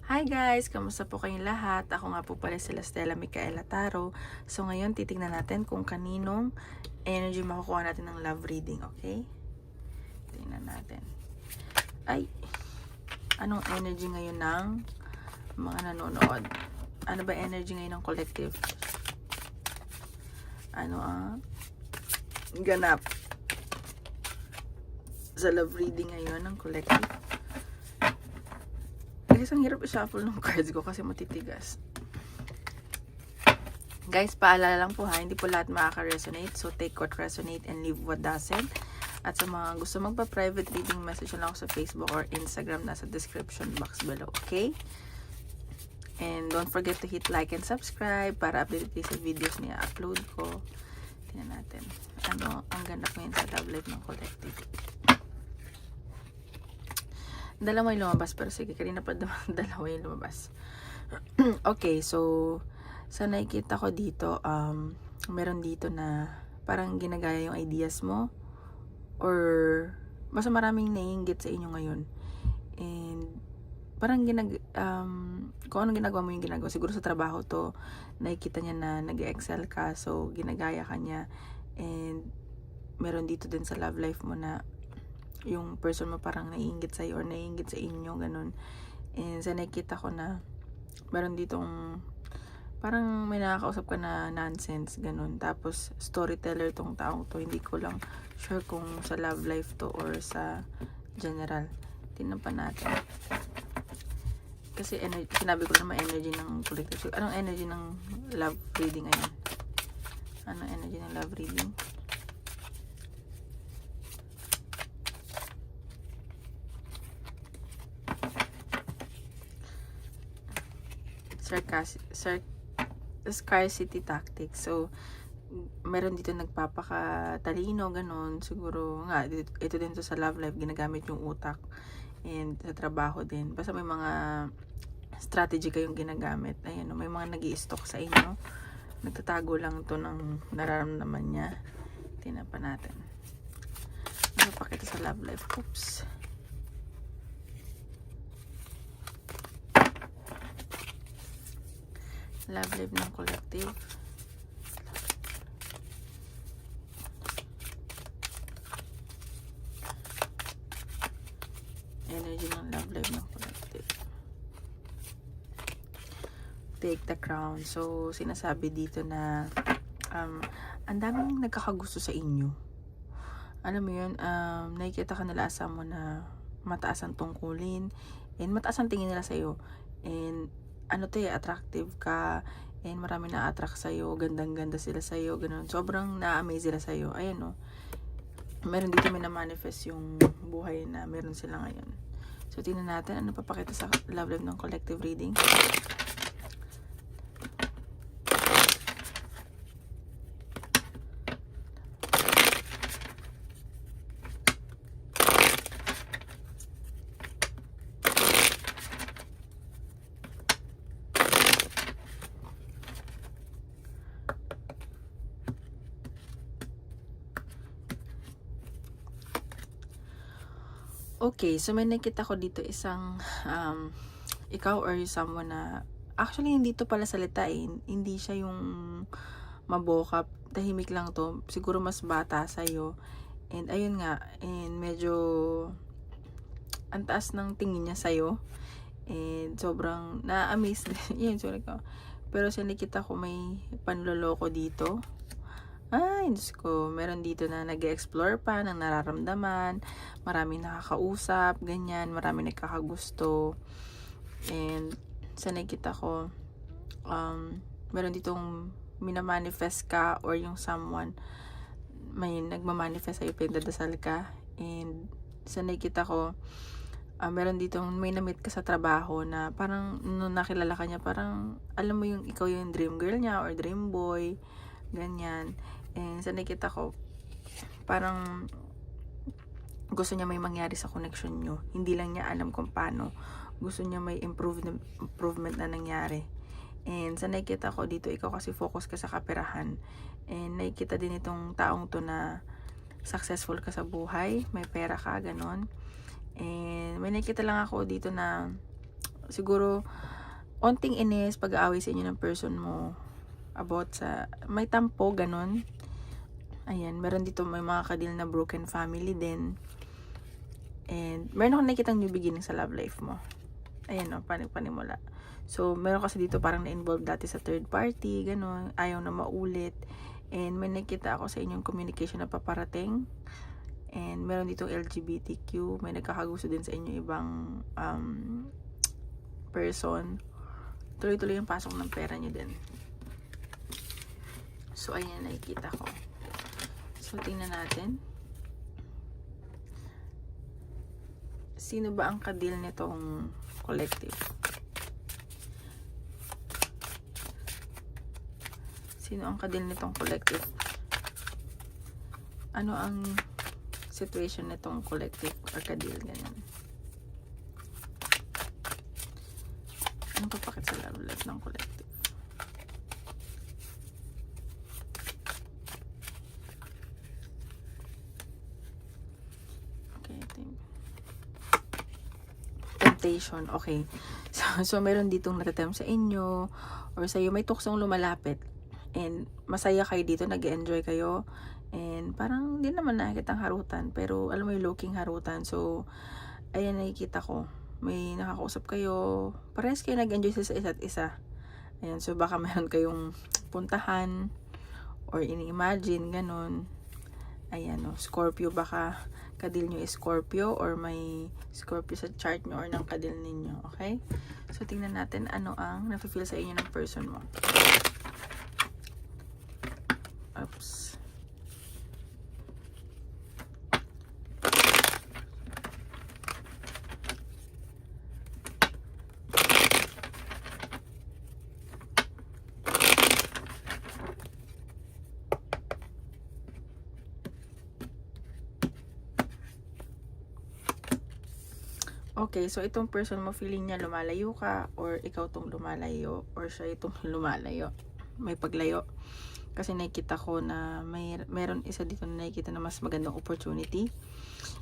Hi guys! Kamusta po kayong lahat? Ako nga po pala sila Stella Micaela Taro. So ngayon titignan natin kung kaninong energy makukuha natin ng love reading, okay? Tingnan natin. Ay! Anong energy ngayon ng mga nanonood? Ano ba energy ngayon ng collective? Ano ang ganap sa love reading ngayon ng collective? Guys, ang hirap i-shuffle ng cards ko kasi matitigas. Guys, paalala lang po ha, hindi po lahat makaka-resonate. So, take what resonate and leave what doesn't. At sa mga gusto magpa-private reading, message lang ako sa Facebook or Instagram, nasa description box below, okay? And don't forget to hit like and subscribe para update kayo sa videos na i-upload ko. Tingnan natin. Ano ang ganap ngayon sa love life ng collective. Dalawa yung lumabas, pero sige, kanina pa dalawa yung lumabas. Okay, so sa nakikita ko dito, meron dito na parang ginagaya yung ideas mo or basta maraming naiinggit sa inyo ngayon. And parang kung anong ginagawa mo yung ginagawa. Siguro sa trabaho to, nakikita niya na nag-excel ka, so ginagaya ka niya. And meron dito din sa love life mo na yung person mo parang naiinggit sa'yo or naiinggit sa inyo, ganun. And sa nakikita ko na meron ditong parang may nakakausap ka na nonsense, ganun. Tapos storyteller tong taong to. Hindi ko lang sure kung sa love life to or sa general. Tingnan pa natin. Kasi sinabi ko naman energy ng collective. So, anong energy ng love reading ngayon? Anong energy ng love reading? Scarcity tactics. So, meron dito nagpapakatalino, ganun. Siguro, nga, ito din to sa love life, ginagamit yung utak. And sa trabaho din. Basta may mga strategy kayong ginagamit. Ayan, may mga nag-i-stock sa inyo. Nagtatago lang to ng nararamdaman niya. Tingnan pa natin. Ano pa kita sa love life? Oops. Love life ng collective. Energy ng love life ng collective. Take the crown. So, sinasabi dito na ang daming nagkakagusto sa inyo. Alam mo yun, nakikita ka nila asa mo na mataas ang tungkulin and mataas ang tingin nila sa'yo. And attractive ka and marami na-attract sa'yo, gandang-ganda sila sa'yo, ganun. Sobrang na-amaze sila sa'yo. Ayan, no. Meron dito may na-manifest yung buhay na meron sila ngayon. So, tingnan natin ano papakita sa love life ng collective reading. Okay, so may nakita ko dito isang ikaw or someone na actually hindi to pala salita eh. Hindi siya yung mabokap, tahimik lang to. Siguro mas bata sa'yo. And ayun nga, and medyo ang taas ng tingin niya sa'yo. And sobrang na-amaze din. Yun, sorry ko. Pero sa nakita ko may panloloko dito. Ay, Diyos ko, meron dito na nag-explore pa ng nararamdaman, maraming nakakausap, ganyan, maraming nagkakagusto. And sa nakita ko, meron ditong minamanifest ka or yung someone may nagmamanifest sa'yo, pinagdadasal ka. And sa nakita ko, meron ditong may na-meet ka sa trabaho na parang nung nakilala ka niya, parang alam mo yung ikaw yung dream girl niya or dream boy, ganyan. And sa nakita ko, parang gusto niya may mangyari sa connection nyo. Hindi lang niya alam kung paano. Gusto niya may improvement na nangyari. And sa nakita ko dito, ikaw kasi focus ka sa kaperahan. And nakikita din itong taong to na successful ka sa buhay. May pera ka, ganon. And may nakita lang ako dito na siguro, onting inis, pag-aaway sa inyo ng person mo, about sa, may tampo, ganun. Ayan, meron dito may mga kadil na broken family din. And, meron akong nakikitang new beginning sa love life mo. Ayan o, panimula. So, meron kasi dito parang na-involve dati sa third party, ganun, ayaw na maulit. And, may nakita ako sa inyong communication na paparating. And, meron dito LGBTQ, may nagkakagusto din sa inyo ibang person. Tuloy-tuloy yung pasok ng pera nyo din. So, ayan, nakikita ko. So, tingnan natin. Sino ba ang kadil nitong collective? Sino ang kadil nitong collective? Ano ang situation nitong collective or kadil? Ganyan. Anong papakit sa love life ng collective? Okay, ito yung temptation. Okay. So meron ditong natatem sa inyo or sa'yo may tuksong lumalapit and masaya kayo dito, nag-enjoy kayo and parang hindi naman nakikita ang harutan pero alam mo yung looking harutan. So ayan, nakikita ko may nakakausap kayo, parehas kayo nag-enjoy sa isa't isa. Ayan, so baka meron kayong puntahan or ini-imagine, ganun. Ayan, no, Scorpio, baka kadil nyo is Scorpio or may Scorpio sa chart nyo or ng kadil ninyo, okay? So, tingnan natin ano ang nafe-feel sa inyo ng person mo. Oops. Okay, so itong person mo, feeling niya lumalayo ka or ikaw tong lumalayo or siya itong lumalayo. May paglayo. Kasi nakikita ko na meron isa dito na nakikita na mas magandang opportunity.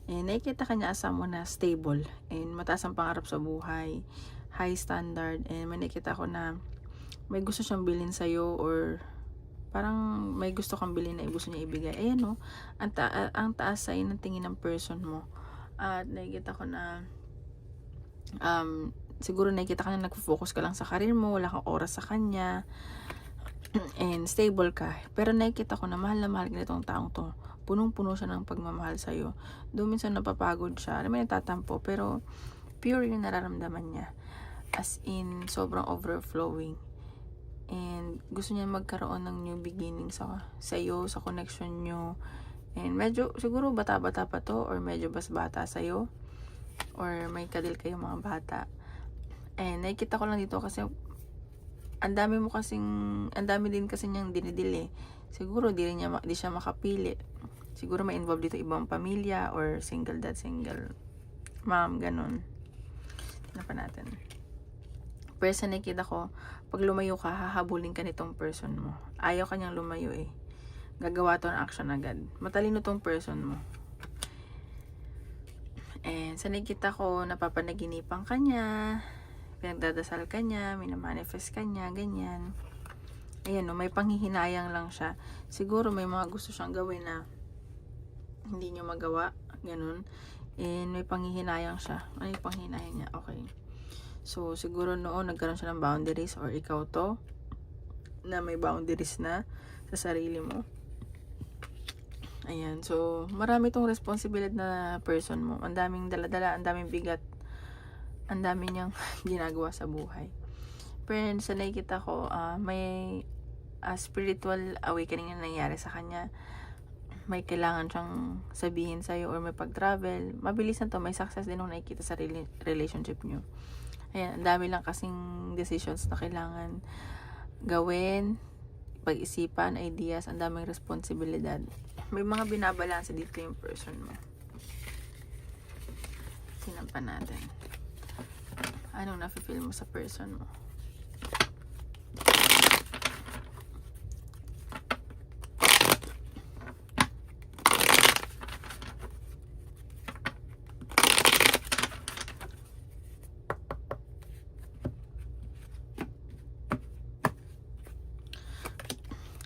And nakikita ka niya as someone na stable and mataas ang pangarap sa buhay, high standard, and may nakikita ko na may gusto siyang bilhin sa'yo or parang may gusto kang bilhin na gusto niya ibigay. Ayan, no, ang taas sa'yo ng tingin ng person mo. At nakikita ko na siguro nakikita ka na nagfo-focus ka lang sa career mo, wala kang oras sa kanya, and stable ka. Pero nakikita ko na mahal ka nitong taong to. Punong-puno siya ng pagmamahal sa'yo. Doon minsan napapagod siya, may natatampo, pero pure yung nararamdaman niya. As in, sobrang overflowing. And gusto niya magkaroon ng new beginning sa iyo, sa connection nyo. And medyo, siguro bata-bata pa to, or medyo bata sa'yo. Or may kadil kayo mga bata. And nakikita ko lang dito kasi ang dami din kasi niyang dinidili. Siguro di siya makapili. Siguro may involved dito ibang pamilya or single dad, single mom, ganun. Tingnan pa natin. Person nakikita ko, pag lumayo ka, hahabulin ka nitong person mo. Ayaw kanyang lumayo eh. Gagawa to ng action agad. Matalino tong person mo. And sa nakikita ko, napapanaginipan ka niya, pinagdadasal ka niya, minamanifest ka niya, ganyan. Ayan, no, may panghihinayang lang siya. Siguro may mga gusto siyang gawin na hindi niyo magawa, ganun. And may panghihinayang siya. Ano yung panghihinayang niya? Okay. So, siguro noon nagkaroon siya ng boundaries or ikaw to, na may boundaries na sa sarili mo. Ayan, so marami tong responsibilidad na person mo. Ang daming dala-dala, ang daming bigat, ang dami niyang ginagawa sa buhay. Pero sa nakikita ko, may spiritual awakening na nangyari sa kanya. May kailangan siyang sabihin sa'yo or may pag-travel. Mabilis na to, may success din nung nakikita sa relationship niyo. Ayan, ang dami lang kasing decisions na kailangan gawin, pag-isipan, ideas, ang daming responsibilidad. May mga binabalansa dito yung person mo. Tingnan pa natin. Anong nafe-feel mo sa person mo?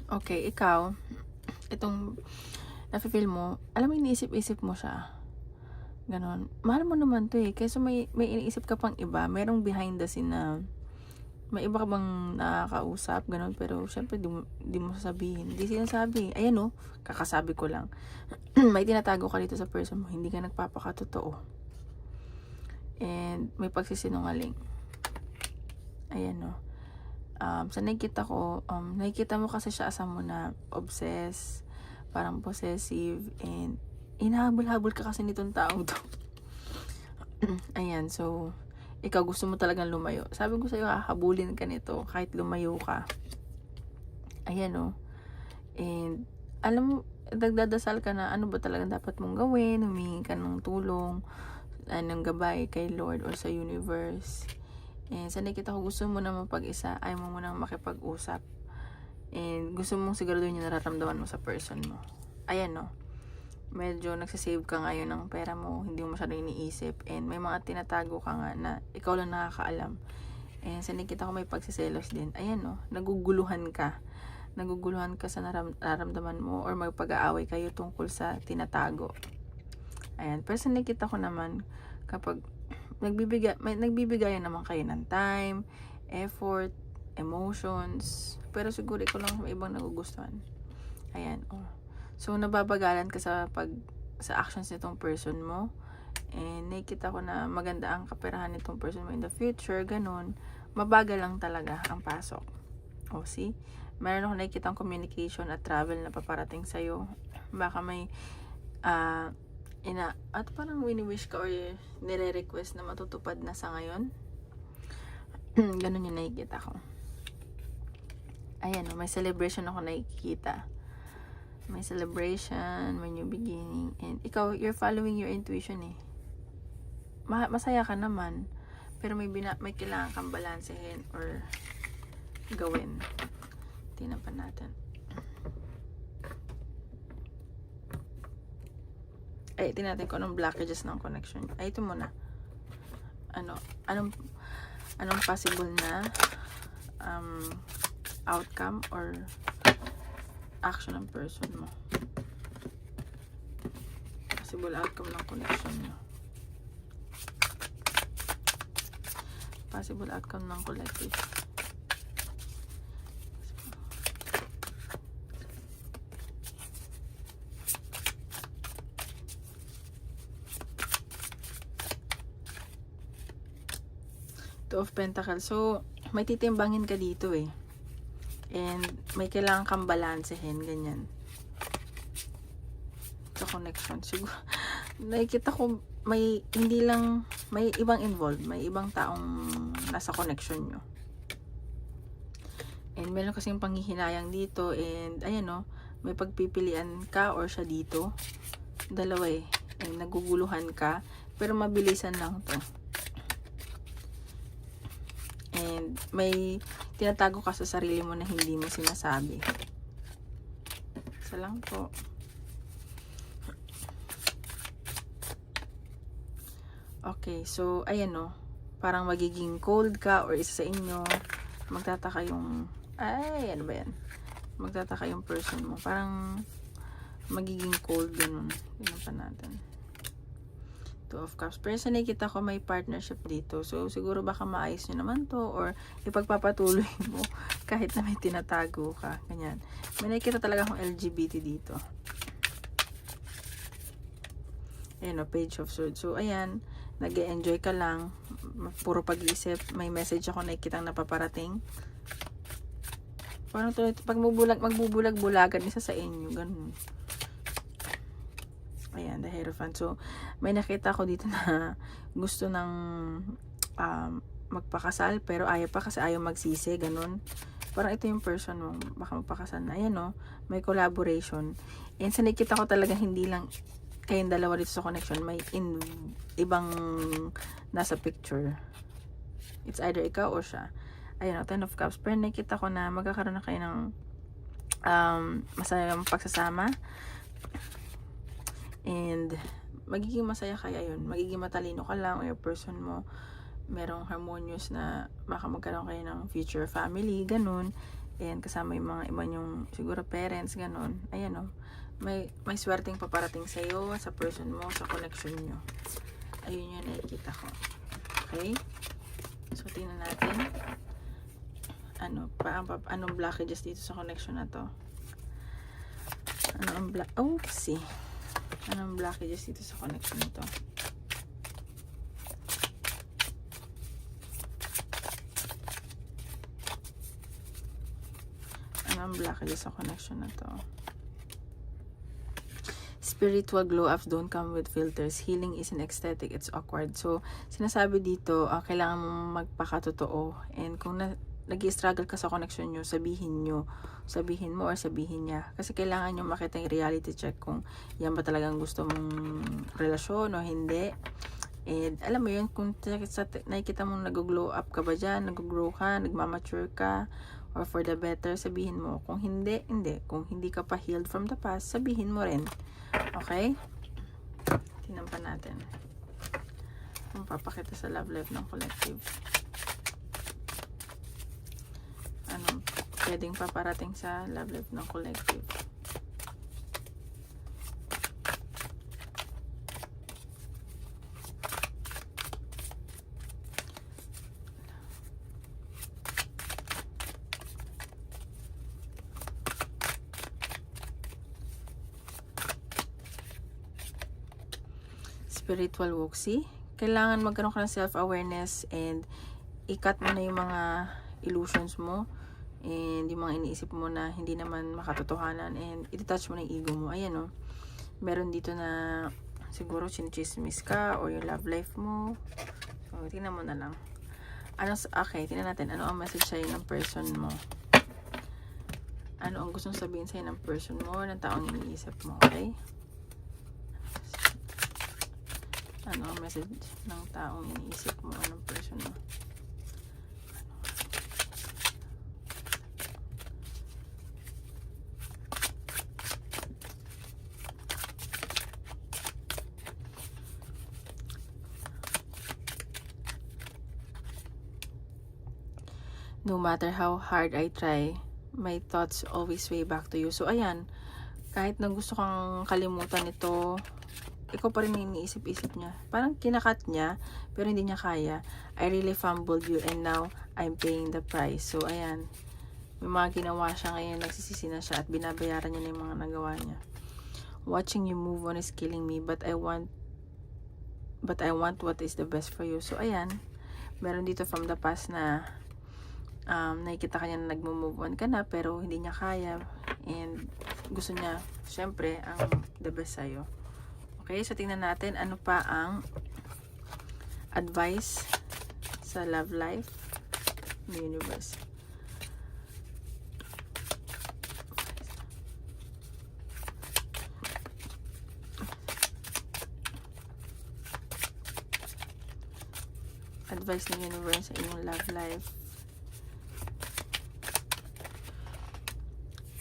Okay, ikaw, itong nafe-feel mo, alam mo iniisip-isip mo siya, gano'n. Mahal mo naman 'to, eh, kaysa may iniisip ka pang iba, merong behind the scene na may iba ka bang nakakausap, gano'n, pero siyempre di mo sasabihin, di sinasabi. Ayan, oh, kakasabi ko lang. May tinatago ka dito sa person mo, hindi ka nagpapakatotoo, and may pagsisinungaling. Ayan, oh. Sa nakikita ko, nakikita mo kasi siya as mo na obsessed, parang possessive, and hinahabol-habol ka kasi nitong taong to. Ayan, so, ikaw gusto mo talagang lumayo. Sabi ko sa'yo, hahabulin ka nito kahit lumayo ka. Ayan, oh. And, alam mo, nagdadasal ka na ano ba talagang dapat mong gawin, humingi ka ng tulong, ng gabay kay Lord or sa universe. And sa nakita ko, gusto mo na mapag-isa, ayaw mo munang makipag-usap. And gusto mong siguraduhin yung nararamdaman mo sa person mo. Ayan, no. Medyo nagsasave ka ngayon ng pera mo, hindi mo masyadong iniisip. And may mga tinatago ka nga na ikaw lang nakakaalam. And sa nakita ko, may pagsiselos din. Ayan, no. Naguguluhan ka. Naguguluhan ka sa nararamdaman mo or magpag-aaway kayo tungkol sa tinatago. Ayan. Pero sa nakita ko naman, kapag nagbibigayan naman kayo ng time, effort, emotions, pero siguro ikaw lang may ibang nagugustuhan. Ayan, oh. So, nababagalan ka sa actions nitong person mo, and nakikita ko na maganda ang kaperahan nitong person mo in the future, ganun. Mabagal lang talaga ang pasok. Oh, see? Meron ako nakikita ang communication at travel na paparating sa'yo. Baka may, at parang wini-wish ka or nire-request na matutupad na sa ngayon. Ganun yung nakikita ko. Ayan, may celebration ako nakikita. May celebration, may new beginning. And ikaw, you're following your intuition, eh. Masaya ka naman. Pero may kailangan kang balansehin or gawin. Tingnan pa natin. Ay, tingnan natin kung anong blockages ng connection. Ay, ito muna. Anong possible na outcome or action ng person mo? Possible outcome ng connection mo. Possible outcome ng collective. Two of Pentacles. So, may titimbangin ka dito, eh. And may kailangan kang balansehin, ganyan. Sa connection. Siguro, nakikita ko, may ibang involved. May ibang taong nasa connection nyo. And meron kasing panghihinayang dito. And, ayan, no, may pagpipilian ka or siya dito. Dalawa, eh. And naguguluhan ka. Pero mabilisan lang to. And may tinatago ka sa sarili mo na hindi mo sinasabi. Isa lang po. Okay, so ayan, no. Parang magiging cold ka or isa sa inyo. Magtataka yung, ano ba yan? Magtataka yung person mo. Parang magiging cold, ganun. Tingnan pa natin. Two of Cups. Pero sa nakikita ko may partnership dito. So, siguro baka maayos nyo naman to or ipagpapatuloy mo kahit na may tinatago ka. Ganyan. May nakikita talaga akong LGBT dito. Ayan, Page of Swords. So, ayan. Nag-e-enjoy ka lang. Puro pag-iisip. May message ako nakikitang napaparating. Parang to, pag magbubulag-bulagan isa sa inyo. Ganun. Ayan, the Hierophant. So, may nakita ko dito na gusto ng magpakasal, pero ayaw pa kasi ayaw magsisi, ganun. Parang ito yung person mo, baka magpakasal na. Ayan, no? May collaboration. And sa nakita ko talaga, hindi lang kayong dalawa dito sa connection, may ibang nasa picture. It's either ikaw or siya. Ayan, Ten of Cups. Pero nakita ko na magkakaroon na kayo ng masayang pagsasama. And magiging masaya kaya yun. Magiging matalino ka lang o yung person mo merong harmonious na baka magkaroon kayo ng future family, ganun. and kasama yung mga iba yung siguro parents, ganon. Ayan o, may swerteng paparating sa'yo, sa person mo, sa connection nyo. Ayun yung nakikita ko. Okay? So, tingnan natin. Anong blockages dito sa connection na to? Anong blockages dito sa connection na to? Anong blockages sa connection na to? Spiritual glow-ups don't come with filters. Healing isn't ecstatic, it's awkward. So, sinasabi dito, kailangan mong magpakatotoo. And kung nag-i-struggle ka sa connection nyo, sabihin mo or sabihin niya. Kasi kailangan nyo makita yung reality check kung yan ba talagang gusto mong relasyon o hindi. And alam mo yun, kung nakikita mong nag-glow up ka ba dyan, nag-grow ka, nagmamature ka, or for the better, sabihin mo. Kung hindi, hindi. Kung hindi ka pa healed from the past, sabihin mo rin. Okay? Tingnan pa natin. Kung papakita sa love life ng collective. Anong pwedeng paparating sa love life ng collective? Spiritual woxy. Kailangan magkaroon ka ng self-awareness and i-cut mo na yung mga illusions mo and yung mga iniisip mo na hindi naman makatotohanan and i-detach mo na yung ego mo. Ayan o. Meron dito na siguro chinichismis ka or yung love life mo. So, tingnan mo na lang. Okay, tingnan natin. Ano ang message sa'yo ng person mo? Ano ang gustong sabihin sa'yo ng person mo, ng taong iniisip mo, okay? Ano ang message ng taong iniisip mo, ng person mo? No matter how hard I try, my thoughts always way back to you. So, ayan, kahit na gusto kang kalimutan ito, ikaw pa rin na iniisip-isip niya. Parang kinakat niya, pero hindi niya kaya. I really fumbled you and now I'm paying the price. So, ayan, may mga ginawa siya ngayon, nagsisisi na siya at binabayaran niya na yung mga nagawa niya. Watching you move on is killing me, but I want what is the best for you. So, ayan, meron dito from the past na nakikita kanya na nagmo-move on ka na pero hindi niya kaya and gusto niya syempre ang the best sa'yo. Okay, so tingnan natin ano pa ang advice sa love life ng universe. Advice ng universe sa inyong love life.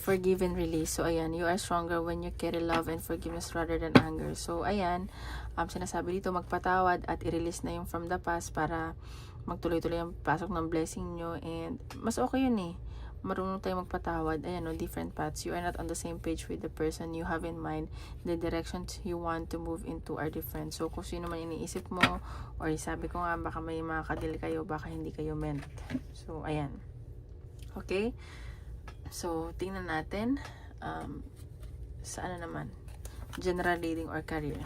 Forgive and release. So, ayan, you are stronger when you carry love and forgiveness rather than anger. So, ayan, sinasabi dito, magpatawad at i-release na yung from the past para magtuloy-tuloy ang pasok ng blessing nyo. And, mas okay yun eh. Marunong tayo magpatawad. Ayan, no, different paths. You are not on the same page with the person you have in mind. The directions you want to move into are different. So, kung sino man iniisip mo, or sabi ko nga, baka may mga kadil kayo, baka hindi kayo meant. So, ayan. Okay? So, tingnan natin sa ano naman, general reading or career.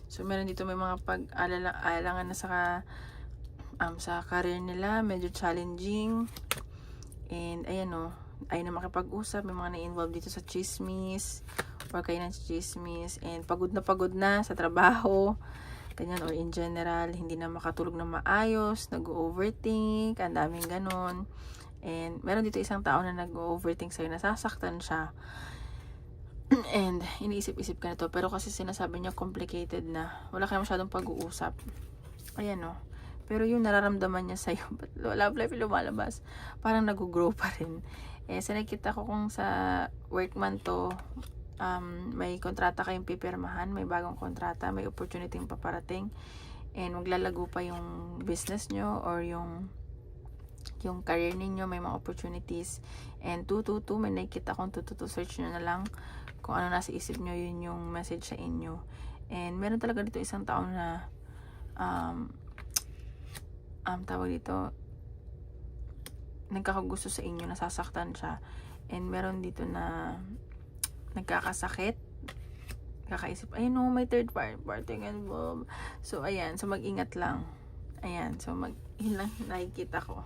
So, meron dito may mga pag-alangan na sa career nila, medyo challenging. And, ayan o, ayaw na makipag-usap. May mga na-involve dito sa chismis, or kayo ng chismis. And, pagod na sa trabaho. Ganyan, or in general, hindi na makatulog na maayos, nag-overthink, ang daming ganon. And, meron dito isang tao na nag-overthink sa'yo, nasasaktan siya. And, iniisip-isip ka na to. Pero kasi sinasabi niya, complicated na. Wala kayo masyadong pag-uusap. Ayan o. Pero yung nararamdaman niya sa'yo, but love life lumalabas, parang nag-grow pa rin. Sa nakita ko kung sa workman to, may kontrata kayong pipirmahan, may bagong kontrata, may opportunity yung paparating, and maglalago pa yung business nyo or yung career ninyo, may mga opportunities. And 222, may nakikita kong 222, search nyo na lang kung ano nasa isip nyo, yun yung message sa inyo. And meron talaga dito isang tao na tawag dito, nagkakagusto sa inyo, nasasaktan siya. And meron dito na nagkakasakit, kakaisip, ay no, may third party involved. So ayan, so mag-ingat lang. Ayan, so yun lang nakikita ko.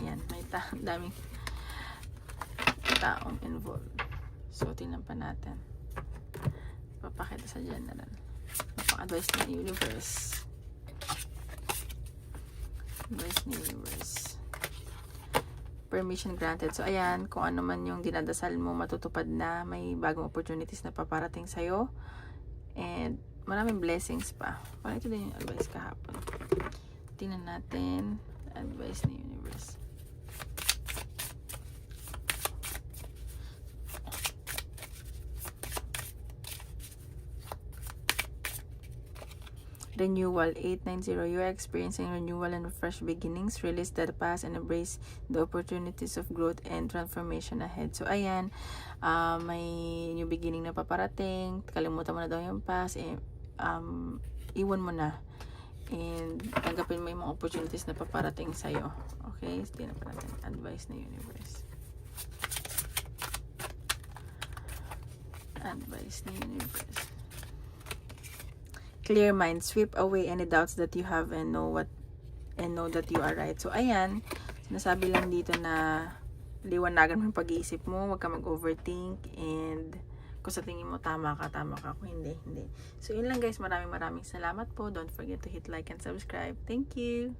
Ayan, may daming taong involved. So tingnan pa natin. Papakita sa general. Advice ng universe. Advice ng universe. Permission granted. So ayan, kung ano man yung dinadasal mo, matutupad na. May bagong opportunities na paparating sa'yo. And maraming blessings pa. Parang ito din yung advice kahapon. Tingnan natin. Advice ng universe. Renewal 890. You are experiencing renewal and fresh beginnings. Release the past and embrace the opportunities of growth and transformation ahead. So ayan, may new beginning na paparating. Kalimutan mo na daw yung past. Iwan mo na. And tanggapin mo yung mga opportunities na paparating sa'yo. Okay? So tingnan pa natin. Advice na universe. Advice na universe. Clear mind, sweep away any doubts that you have and know that you are right. So ayan, sinasabi lang dito na liwanagan mo yung pag-iisip mo, huwag ka mag-overthink, and kung sa tingin mo tama ka, kung hindi. So yun lang guys, maraming salamat po. Don't forget to hit like and subscribe. Thank you.